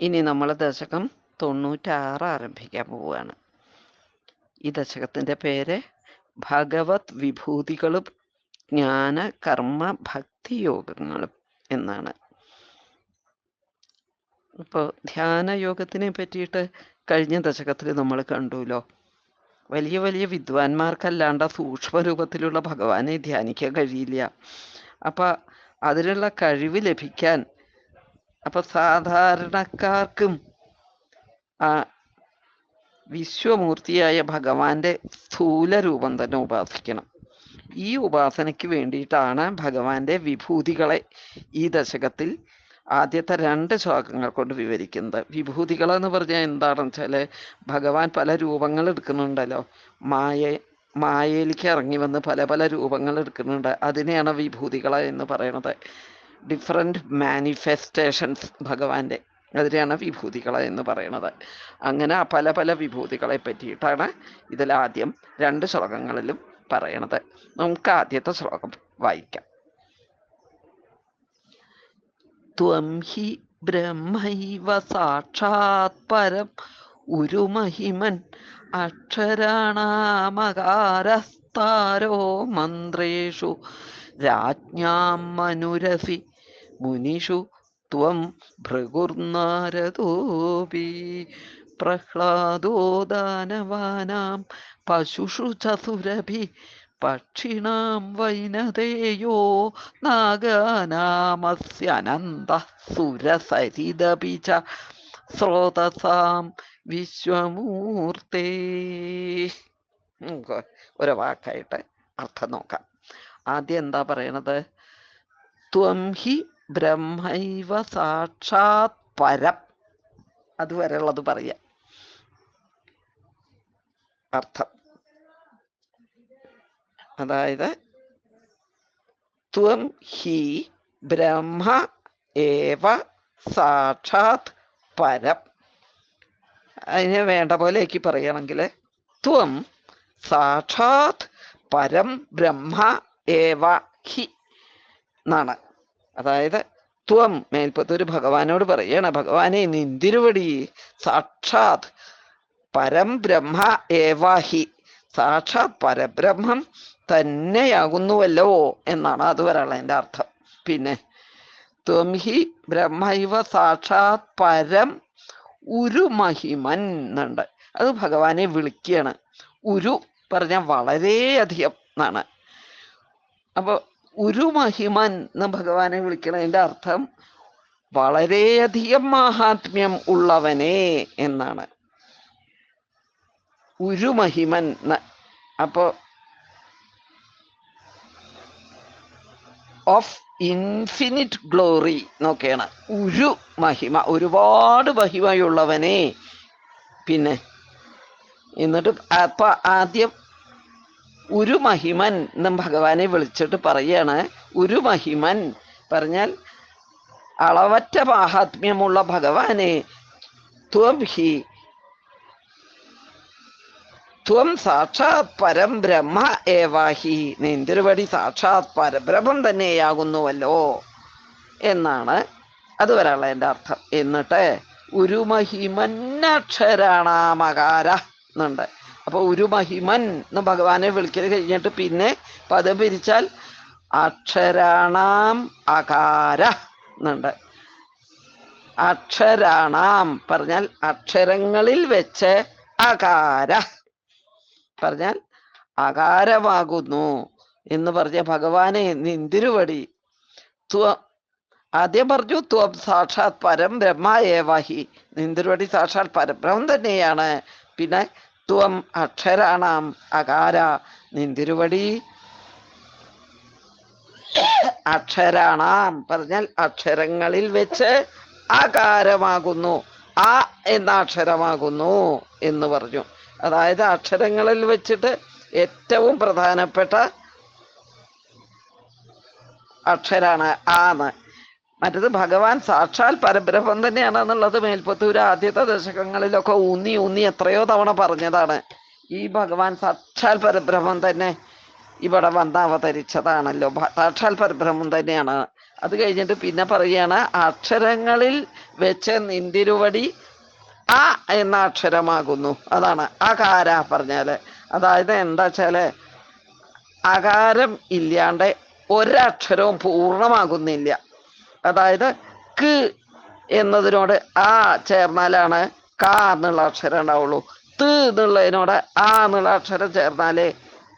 ഇനി നമ്മൾ ദശകം 96 ആരംഭിക്കാൻ പോവുകയാണ്. ഈ ദശകത്തിൻ്റെ പേര് ഭഗവത് വിഭൂതികളും ജ്ഞാന കർമ്മ ഭക്തിയോഗങ്ങളും എന്നാണ്. ഇപ്പോൾ ധ്യാനയോഗത്തിനെ പറ്റിയിട്ട് കഴിഞ്ഞ ദശകത്തിൽ നമ്മൾ കണ്ടുല്ലോ. വലിയ വലിയ വിദ്വാൻമാർക്കല്ലാണ്ട് സൂക്ഷ്മരൂപത്തിലുള്ള ഭഗവാനെ ധ്യാനിക്കാൻ കഴിയില്ല. അപ്പം അതിനുള്ള കഴിവ് ലഭിക്കാൻ അപ്പം സാധാരണക്കാർക്കും ആ വിശ്വമൂർത്തിയായ ഭഗവാന്റെ സ്ഥൂല രൂപം തന്നെ ഉപാസിക്കണം. ഈ ഉപാസനയ്ക്ക് വേണ്ടിയിട്ടാണ് ഭഗവാന്റെ വിഭൂതികളെ ഈ ദശകത്തിൽ ആദ്യത്തെ 2 ശ്ലോകങ്ങൾ കൊണ്ട് വിവരിക്കുന്നത്. വിഭൂതികളെന്ന് പറഞ്ഞാൽ എന്താണെന്ന് വെച്ചാൽ ഭഗവാൻ പല രൂപങ്ങൾ എടുക്കുന്നുണ്ടല്ലോ. മായയിലേക്ക് ഇറങ്ങി വന്ന് പല പല രൂപങ്ങൾ എടുക്കുന്നുണ്ട്. അതിനെയാണ് വിഭൂതികൾ എന്ന് പറയുന്നത്. ഡിഫറെൻറ്റ് മാനിഫെസ്റ്റേഷൻസ് ഭഗവാന്റെ, അതിനെയാണ് വിഭൂതികൾ എന്ന് പറയുന്നത്. അങ്ങനെ പല പല വിഭൂതികളെ പറ്റിയിട്ടാണ് ഇതിലാദ്യം 2 ശ്ലോകങ്ങളിലും പറയണത്. നമുക്ക് ആദ്യത്തെ ശ്ലോകം വായിക്കാം. ത്വം ഹി ബ്രഹ്മൈവ സാക്ഷാത് പരം ഉരുമഹിമൻ അക്ഷരാണാമകാരസ്താരോ മന്ത്രേഷു രാജ്ഞാം മനുരസി മുനിഷു ത്വം ഭൃഗുർനാരദോപി പ്രഹ്ലാദോ ദാനവാനാം പശുഷു ചസുരഭി പക്ഷിണാം വൈനതേയോ നാഗാനാമസ്യനന്തഃ സുരസരിദപി ച സ്രോതസാം വിശ്വമൂർത്തേ. ഒരു വാക്കായിട്ട് അർത്ഥം നോക്കാം. ആദ്യം എന്താ പറയണത്? ത്വം ഹി ബ്രഹ്മൈവ സാക്ഷാത് പരം. അതുവരെയുള്ളത് പറയാം. അർത്ഥം അതായത് ത്വം ഹി ബ്രഹ്മ ഏവ സാക്ഷാത് പരം. അതിന് വേണ്ട പോലെയൊക്കെ പറയുകയാണെങ്കിൽ ത്വം സാക്ഷാത് പരം ബ്രഹ്മ ഏവ ഹി എന്നാണ്. അതായത് ത്വം മേൽപ്പത്തൊരു ഭഗവാനോട് പറയണം, ഭഗവാനെ നിന്തിരുവടി സാക്ഷാത് പരം ബ്രഹ്മ ഏവ ഹി, സാക്ഷാത് പരബ്രഹ്മം തന്നെയാകുന്നുവല്ലോ എന്നാണ് അതുവരെയുള്ള എൻ്റെ അർത്ഥം. പിന്നെ ത്വം ഹി ബ്രഹ്മൈവ സാക്ഷാത് പരം ഉരുമഹിമൻ എന്നുണ്ട്. അത് ഭഗവാനെ വിളിക്കുകയാണ്. ഉരു പറഞ്ഞാൽ വളരെയധികം എന്നാണ്. അപ്പോൾ ഉരുമഹിമൻ എന്ന് ഭഗവാനെ വിളിക്കണതിൻ്റെ അർത്ഥം വളരെയധികം മാഹാത്മ്യം ഉള്ളവനെ എന്നാണ്. ഉരുമഹിമൻ. അപ്പോൾ ഓഫ് ഇൻഫിനിറ്റ് ഗ്ലോറി എന്നൊക്കെയാണ് ഉരു മഹിമ, ഒരുപാട് മഹിമയുള്ളവനെ. പിന്നെ എന്നിട്ട് അപ്പൊ ആദ്യം ഉരുമഹിമൻ എന്നും ഭഗവാനെ വിളിച്ചിട്ട് പറയാണ്. ഉരുമഹിമൻ പറഞ്ഞാൽ അളവറ്റ മാഹാത്മ്യമുള്ള ഭഗവാനെ ത്വം ഹി, ത്വം സാക്ഷാത് പരം ബ്രഹ്മ ഏവാഹി, നിന്തിരുവടി സാക്ഷാത് പരബ്രഹ്മം തന്നെയാകുന്നുവല്ലോ എന്നാണ് അതുവരെയുള്ള എൻ്റെ അർത്ഥം. എന്നിട്ട് ഉരുമഹിമന്നക്ഷരാണാമകാര എന്നുണ്ട്. അപ്പോൾ ഉരുമഹിമൻ എന്ന് ഭഗവാനെ വിളിക്കൽ കഴിഞ്ഞിട്ട് പിന്നെ പദം പിരിച്ചാൽ അക്ഷരാണാം അകാര എന്നുണ്ട്. അക്ഷരാണാം പറഞ്ഞാൽ അക്ഷരങ്ങളിൽ വെച്ച്, അകാര പറഞ്ഞാൽ അകാരമാകുന്നു എന്ന് പറഞ്ഞ ഭഗവാനെ നിന്തിരുവടി. ആദ്യം പറഞ്ഞു ത്വം സാക്ഷാത് പരം ബ്രഹ്മ ഏവാഹി, നിന്തിരുവടി സാക്ഷാത് പരബ്രഹ്മം തന്നെയാണ്. പിന്നെ ത്വം അക്ഷരാണാം അകാര, നിന്തിരുവടി അക്ഷരാണാം പറഞ്ഞാൽ അക്ഷരങ്ങളിൽ വെച്ച് അകാരമാകുന്നു, ആ എന്ന അക്ഷരമാകുന്നു എന്ന് പറഞ്ഞു. അതായത് അക്ഷരങ്ങളിൽ വെച്ചിട്ട് ഏറ്റവും പ്രധാനപ്പെട്ട അക്ഷരാണ് ആന്ന്. മറ്റത് ഭഗവാൻ സാക്ഷാൽ പരബ്രഹ്മം തന്നെയാണെന്നുള്ളത് മേൽപ്പത്തൂര് ആദ്യത്തെ ദശകങ്ങളിലൊക്കെ ഊന്നി ഊന്നി എത്രയോ തവണ പറഞ്ഞതാണ്. ഈ ഭഗവാൻ സാക്ഷാൽ പരബ്രഹ്മം തന്നെ ഇവിടെ വന്ന് അവതരിച്ചതാണല്ലോ. സാക്ഷാൽ പരബ്രഹ്മം തന്നെയാണ്. അത് കഴിഞ്ഞിട്ട് പിന്നെ പറയാണ് അക്ഷരങ്ങളിൽ വെച്ച് നിന്തിരുവടി ആ എന്ന അക്ഷരമാകുന്നു. അതാണ് അകാര പറഞ്ഞാല്. അതായത് എന്താ വെച്ചാല് അകാരം ഇല്ലാണ്ട് ഒരക്ഷരവും പൂർണ്ണമാകുന്നില്ല. അതായത് ക്ക് എന്നതിനോട് ആ ചേർന്നാലാണ് ക എന്നുള്ള അക്ഷരം ഉണ്ടാവുള്ളൂ. ത് എന്നുള്ളതിനോട് ആ എന്നുള്ള അക്ഷരം ചേർന്നാലേ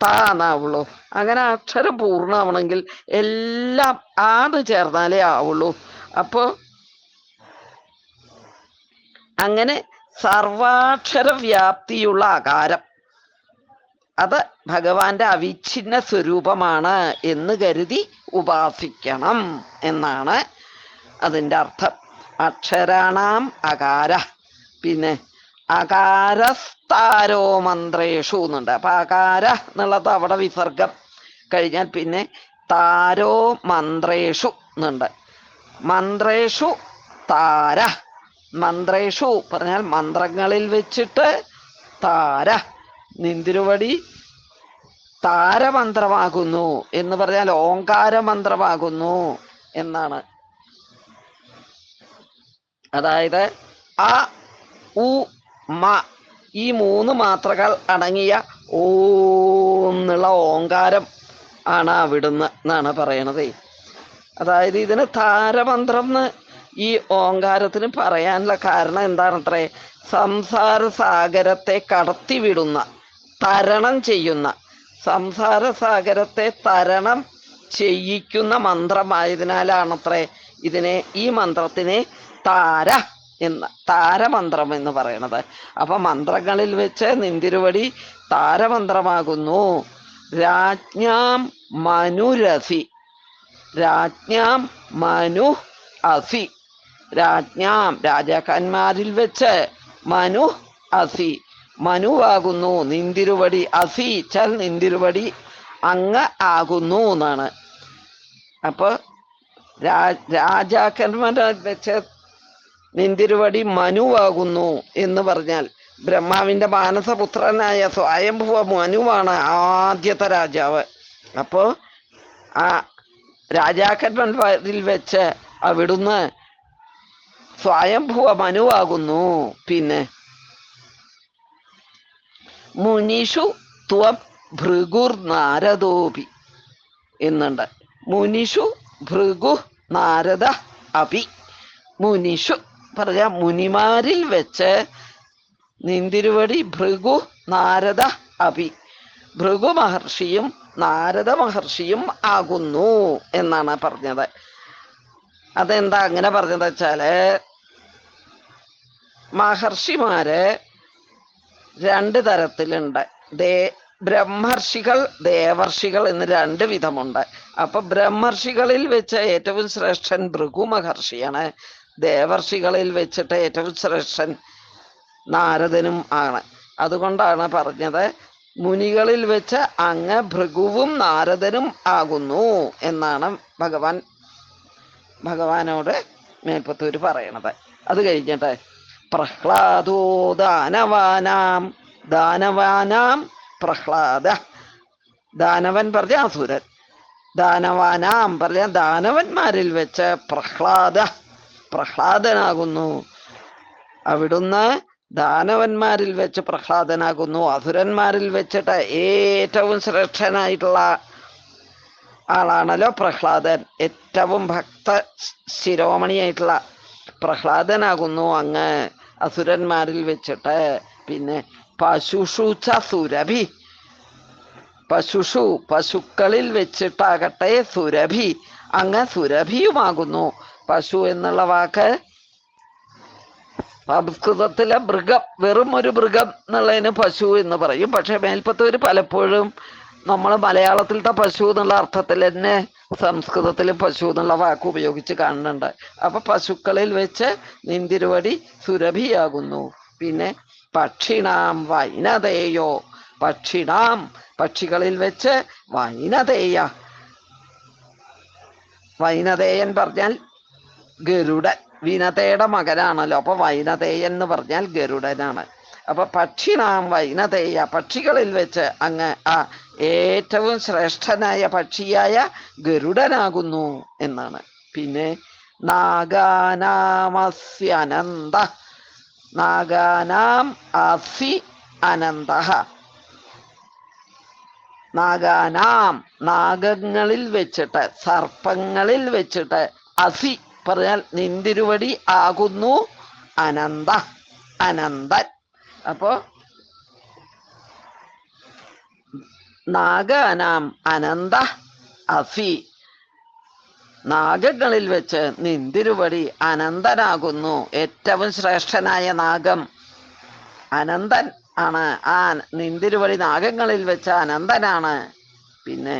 ത എന്നാവുള്ളൂ. അങ്ങനെ അക്ഷരം പൂർണ്ണമാവണമെങ്കിൽ എല്ലാം ആന്ന് ചേർന്നാലേ ആവുള്ളൂ. അപ്പോ അങ്ങനെ സർവാക്ഷര വ്യാപ്തിയുള്ള അകാരം അത് ഭഗവാന്റെ അവിഛിന്ന സ്വരൂപമാണ് എന്ന് കരുതി ഉപാസിക്കണം എന്നാണ് അതിൻ്റെ അർത്ഥം. അക്ഷരാണാം അകാര. പിന്നെ അകാരസ്താരോ മന്ത്രേഷു എന്നുണ്ട്. അപ്പൊ അകാര എന്നുള്ളത് അവിടെ വിസർഗം കഴിഞ്ഞാൽ പിന്നെ താരോ മന്ത്രേഷു എന്നുണ്ട്. മന്ത്രേഷു താര. മന്ത്രേഷു പറഞ്ഞാൽ മന്ത്രങ്ങളിൽ വെച്ചിട്ട് താര നിന്തിരുവടി താരമന്ത്രമാകുന്നു എന്ന് പറഞ്ഞാൽ ഓങ്കാരമന്ത്രമാകുന്നു എന്നാണ്. അതായത് അ ഉ മ ഈ 3 മാത്രകൾ അടങ്ങിയ ഓം എന്നുള്ള ഓങ്കാരം ആണ് അവിടുന്ന് എന്നാണ് പറയണത്. അതായത് ഇതിന് താരമന്ത്രം എന്ന് ഈ ഓങ്കാരത്തിന് പറയാനുള്ള കാരണം എന്താണത്രേ? സംസാര സാഗരത്തെ കടത്തിവിടുന്ന, തരണം ചെയ്യുന്ന, സംസാര സാഗരത്തെ തരണം ചെയ്യിക്കുന്ന മന്ത്രമായതിനാലാണത്രേ ഇതിനെ, ഈ മന്ത്രത്തിനെ താര എന്ന്, താരമന്ത്രം എന്ന് പറയണത്. അപ്പൊ മന്ത്രങ്ങളിൽ വെച്ച് നിന്തിരുവടി താരമന്ത്രമാകുന്നു. രാജ്ഞാം മനുരസി. രാജ്ഞാം മനു അസി. രാജ്ഞാം രാജാക്കന്മാരിൽ വെച്ച് മനു അസി മനുവാകുന്നു. നിന്തിരുവടി അസി ചൽ നിന്തിരുവടി അങ്ങ് ആകുന്നു എന്നാണ്. അപ്പൊ രാജാക്കന്മാരെ വെച്ച് നിന്തിരുവടി മനുവാകുന്നു എന്ന് പറഞ്ഞാൽ ബ്രഹ്മാവിന്റെ മാനസപുത്രനായ സ്വയംഭുവ മനുവാണ് ആദ്യത്തെ രാജാവ്. അപ്പോ ആ രാജാക്കന്മാരിൽ വെച്ച് അവിടുന്ന് സ്വയംഭുവ മനുവാകുന്നു. പിന്നെ മുനിഷു ത്വം ഭൃഗുർ നാരദോപി എന്നുണ്ട്. മുനിഷു ഭൃഗു നാരദ അപി. മുനിഷു പറഞ്ഞ മുനിമാരിൽ വെച്ച് നിന്തിരുവടി ഭൃഗു നാരദ അപി. ഭൃഗു മഹർഷിയും നാരദ മഹർഷിയും ആകുന്നു എന്നാണ് പറഞ്ഞത്. അതെന്താ അങ്ങനെ പറഞ്ഞത് വെച്ചാല് മഹർഷിമാര് 2 തരത്തിലുണ്ട്. ബ്രഹ്മർഷികൾ ദേവർഷികൾ എന്ന് 2 വിധമുണ്ട്. അപ്പൊ ബ്രഹ്മർഷികളിൽ വെച്ച് ഏറ്റവും ശ്രേഷ്ഠൻ ഭൃഗു മഹർഷിയാണ്. ദേവർഷികളിൽ വെച്ചിട്ട് ഏറ്റവും ശ്രേഷ്ഠൻ നാരദനും ആണ്. അതുകൊണ്ടാണ് പറഞ്ഞത് മുനികളിൽ വെച്ച് അങ്ങ് ഭൃഗുവും നാരദനും ആകുന്നു എന്നാണ് ഭഗവാനോട് മേൽപ്പത്തൂര് പറയണത്. അത് കഴിഞ്ഞിട്ട് പ്രഹ്ലാദോ ദാനവാനാം. ദാനവാനാം പ്രഹ്ലാദ. ദാനവൻ പറഞ്ഞ അസുരൻ. ദാനവാനാം പറഞ്ഞ ദാനവന്മാരിൽ വെച്ച് പ്രഹ്ലാദനാകുന്നു. അവിടുന്ന് ദാനവന്മാരിൽ വെച്ച് പ്രഹ്ലാദനാകുന്നു. അസുരന്മാരിൽ വെച്ചിട്ട് ഏറ്റവും ശ്രേഷ്ഠനായിട്ടുള്ള ആളാണല്ലോ പ്രഹ്ലാദൻ. ഏറ്റവും ഭക്ത ശിരോമണിയായിട്ടുള്ള പ്രഹ്ലാദനാകുന്നു അങ്ങ് അസുരന്മാരിൽ വെച്ചിട്ട്. പിന്നെ പശുഷു ച സുരഭി. പശുക്കളിൽ വെച്ചിട്ടാകട്ടെ സുരഭി അങ്ങ് സുരഭിയുമാകുന്നു. പശു എന്നുള്ള വാക്ക് സംസ്കൃതത്തിലെ മൃഗം, വെറും ഒരു മൃഗം എന്നുള്ളതിന് പശു എന്ന് പറയും. പക്ഷെ മേൽപ്പത്തൂര് പലപ്പോഴും നമ്മൾ മലയാളത്തിലത്തെ പശു എന്നുള്ള അർത്ഥത്തിൽ തന്നെ സംസ്കൃതത്തിൽ പശു എന്നുള്ള വാക്ക് ഉപയോഗിച്ച് കാണുന്നുണ്ട്. അപ്പൊ പശുക്കളിൽ വെച്ച് നിന്തിരുവടി സുരഭിയാകുന്നു. പിന്നെ പക്ഷിണാം വൈനതേയോ. പക്ഷികളിൽ വെച്ച് വൈനതേയ. വൈനതേയൻ പറഞ്ഞാൽ ഗരുഡൻ, വിനതയുടെ മകനാണല്ലോ. അപ്പൊ വൈനതേയൻ എന്ന് പറഞ്ഞാൽ ഗരുഡനാണ്. അപ്പൊ പക്ഷിണാം വൈനതേയ, പക്ഷികളിൽ വെച്ച് അങ്ങ് ആ ഏറ്റവും ശ്രേഷ്ഠനായ പക്ഷിയായ ഗരുഡനാകുന്നു എന്നാണ്. പിന്നെ നാഗാനാമസ്യനന്ത, നാഗാനാം അസി അനന്ത, നാഗാനാം നാഗങ്ങളിൽ വെച്ചിട്ട്, സർപ്പങ്ങളിൽ വെച്ചിട്ട്, അസി പറഞ്ഞാൽ നിന്തിരുവടി ആകുന്നു, അനന്ത അനന്തൻ. അപ്പോ നാഗാനാം അനന്ത അസി, നാഗങ്ങളിൽ വെച്ച് നിന്തിരുവടി അനന്തനാകുന്നു. ഏറ്റവും ശ്രേഷ്ഠനായ നാഗം അനന്തൻ ആണ്. ആ നിന്തിരുവടി നാഗങ്ങളിൽ വെച്ച് അനന്തനാണ്. പിന്നെ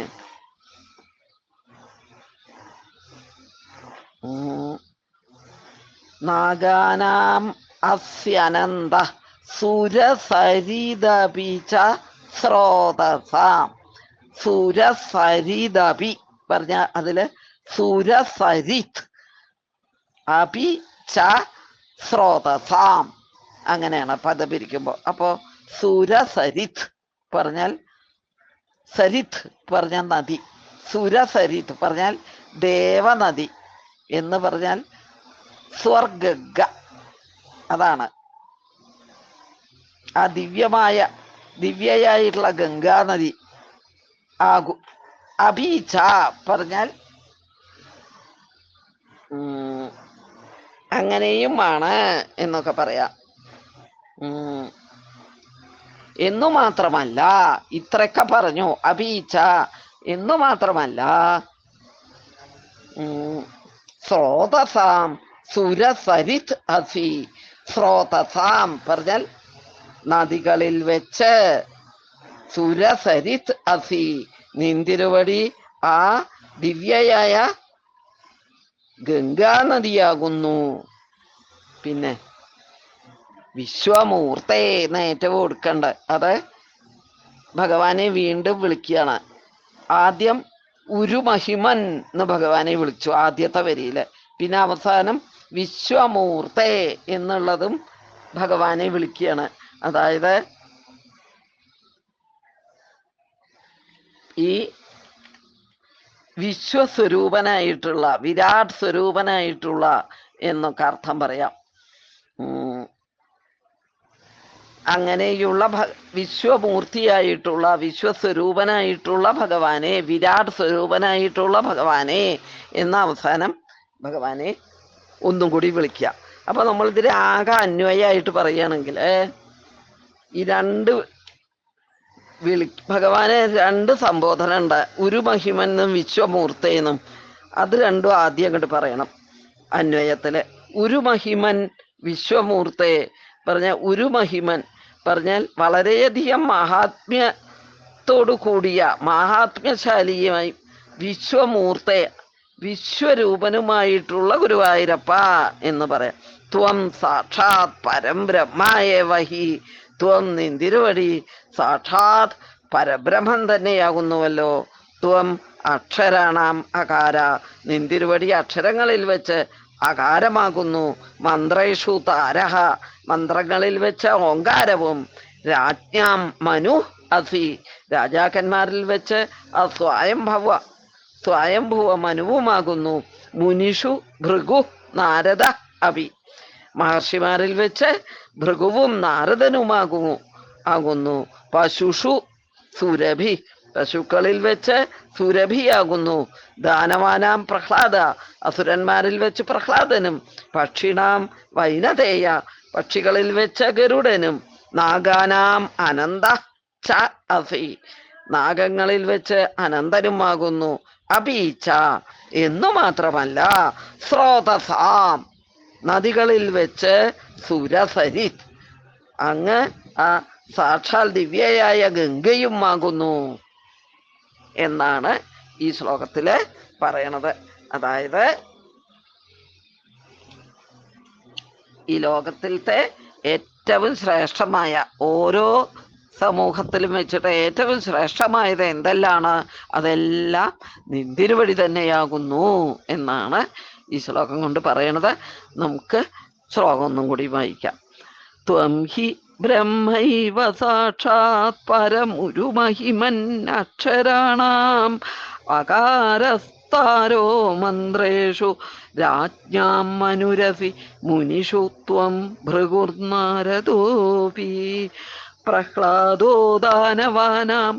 നാഗാനാം അസ്യനന്ത സുരസരിതപിച സ്രോതസാം. സുരസരിതപി പറഞ്ഞ അതില് സുരസരിത് അപി ച സ്രോതസാം അങ്ങനെയാണ് പദം പിരിക്കുമ്പോൾ. അപ്പോ സുരസരിത് പറഞ്ഞാൽ, സരിത് പറഞ്ഞാൽ നദി, സുരസരിത് പറഞ്ഞാൽ ദേവനദി എന്ന് പറഞ്ഞാൽ സ്വർഗ, അതാണ് ആ ദിവ്യയായിട്ടുള്ള ഗംഗാനദി ആകു. അബീച്ച പറഞ്ഞാൽ അങ്ങനെയുമാണ് എന്നൊക്കെ പറയാം. എന്നു മാത്രമല്ല, ഇത്രയൊക്കെ പറഞ്ഞു. അബീച്ച എന്നു മാത്രമല്ല, സ്രോതസാം സുരസരിത് അസി. സ്രോതസാം പറഞ്ഞാൽ നദികളിൽ വെച്ച്, സുരസരിത് അസി നിന്തിരുവടി ആ ദിവ്യയായ ഗംഗാനദിയാകുന്നു. പിന്നെ വിശ്വമൂർത്തേ എന്ന് ഏറ്റവും കൊടുക്കണ്ട, അത് ഭഗവാനെ വീണ്ടും വിളിക്കുകയാണ്. ആദ്യം ഉരുമഹിമൻ എന്ന് ഭഗവാനെ വിളിച്ചു ആദ്യത്തെ വരിയില്. പിന്നെ അവസാനം വിശ്വമൂർത്തേ എന്നുള്ളതും ഭഗവാനെ വിളിക്കുകയാണ്. അതായത് ഈ വിശ്വസ്വരൂപനായിട്ടുള്ള, വിരാട് സ്വരൂപനായിട്ടുള്ള എന്നൊക്കെ അർത്ഥം പറയാം. അങ്ങനെയുള്ള വിശ്വമൂർത്തിയായിട്ടുള്ള, വിശ്വസ്വരൂപനായിട്ടുള്ള ഭഗവാനെ, വിരാട് സ്വരൂപനായിട്ടുള്ള ഭഗവാനെ എന്ന അവസാനം ഭഗവാനെ ഒന്നും കൂടി വിളിക്കുക. അപ്പൊ നമ്മൾ ഇതിൽ ആകെ അന്വയമായിട്ട് പറയുകയാണെങ്കിൽ ഈ രണ്ട് ഭഗവാനെ രണ്ട് സംബോധന ഉണ്ട്, ഉരുമഹിമനും വിശ്വമൂർത്തേന്നും. അത് രണ്ടും ആദ്യം അങ്ങോട്ട് പറയണം അന്വയത്തില്. ഉരുമഹിമൻ വിശ്വമൂർത്തേ പറഞ്ഞ, ഉരുമഹിമൻ പറഞ്ഞാൽ വളരെയധികം മഹാത്മ്യത്തോടു കൂടിയ, മഹാത്മ്യശാലിയായി, വിശ്വമൂർത്തേ വിശ്വരൂപനുമായിട്ടുള്ള ഗുരുവായൂരപ്പ എന്ന് പറയാം. ത്വം സാക്ഷാത് പരം ബ്രഹ്മായേവഹി, ത്വം നിന്തിരുവടി സാക്ഷാത് പരബ്രഹ്മം തന്നെയാകുന്നുവല്ലോ. ത്വം അക്ഷരാണാം അകാര, നിന്തിരുവടി അക്ഷരങ്ങളിൽ വെച്ച് അകാരമാകുന്നു. മന്ത്രേഷു താരഹ, മന്ത്രങ്ങളിൽ വെച്ച ഓങ്കാരവും. രാജ്ഞാം മനു അസി, രാജാക്കന്മാരിൽ വെച്ച് സ്വയംഭുവ മനുവുമാകുന്നു. മുനിഷു ഭൃഗു നാരദ അഭി, മഹർഷിമാരിൽ വെച്ച് ഭൃഗുവും നാരദനുമാകുന്നു. പശുഷു സുരഭി, പശുക്കളിൽ വെച്ച് സുരഭിയാകുന്നു. ദാനവാനാം പ്രഹ്ലാദ, അസുരന്മാരിൽ വെച്ച് പ്രഹ്ലാദനും. പക്ഷിണാം വൈനതേയ, പക്ഷികളിൽ വെച്ച് ഗരുഡനും. നാഗാനാം അനന്ത ച അസി, നാഗങ്ങളിൽ വെച്ച് അനന്തനുമാകുന്നു. അപീച്ച എന്നു മാത്രമല്ല, സ്രോതസാം നദികളിൽ വെച്ച് സുരസരിത്, അങ്ങ് ആ സാക്ഷാൽ ദിവ്യയായ ഗംഗയും ആകുന്നു എന്നാണ് ഈ ശ്ലോകത്തില് പറയണത്. അതായത് ഈ ലോകത്തിലത്തെ ഏറ്റവും ശ്രേഷ്ഠമായ, ഓരോ സമൂഹത്തിലും വെച്ചിട്ട് ഏറ്റവും ശ്രേഷ്ഠമായത് എന്തെല്ലാണ്, അതെല്ലാം നിന്തിരുവടി തന്നെയാകുന്നു എന്നാണ് ഈ ശ്ലോകം കൊണ്ട് പറയണത്. നമുക്ക് ശ്ലോകം ഒന്നും കൂടി വായിക്കാം. ത്വം ഹി ബ്രഹ്മൈവ സാക്ഷാത് പരമുരുമഹിമൻ അക്ഷരാണാം വിസ്താരോ മന്ത്രേഷു രാജ്ഞാം മനുരസി മുനിഷു ത്വം ഭൃഗുർനാരദോപി പ്രഹ്ലാദോ ദാനവാനാം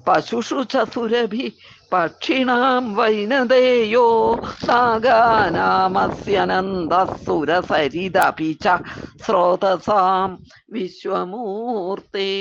പശുഷു ചസുരഭി പക്ഷിണാം വൈനദേയോ നാഗാനാമസ്യനന്ദസുരസരിദപി ച സ്രോതസാം വിശ്വമൂർത്തേ.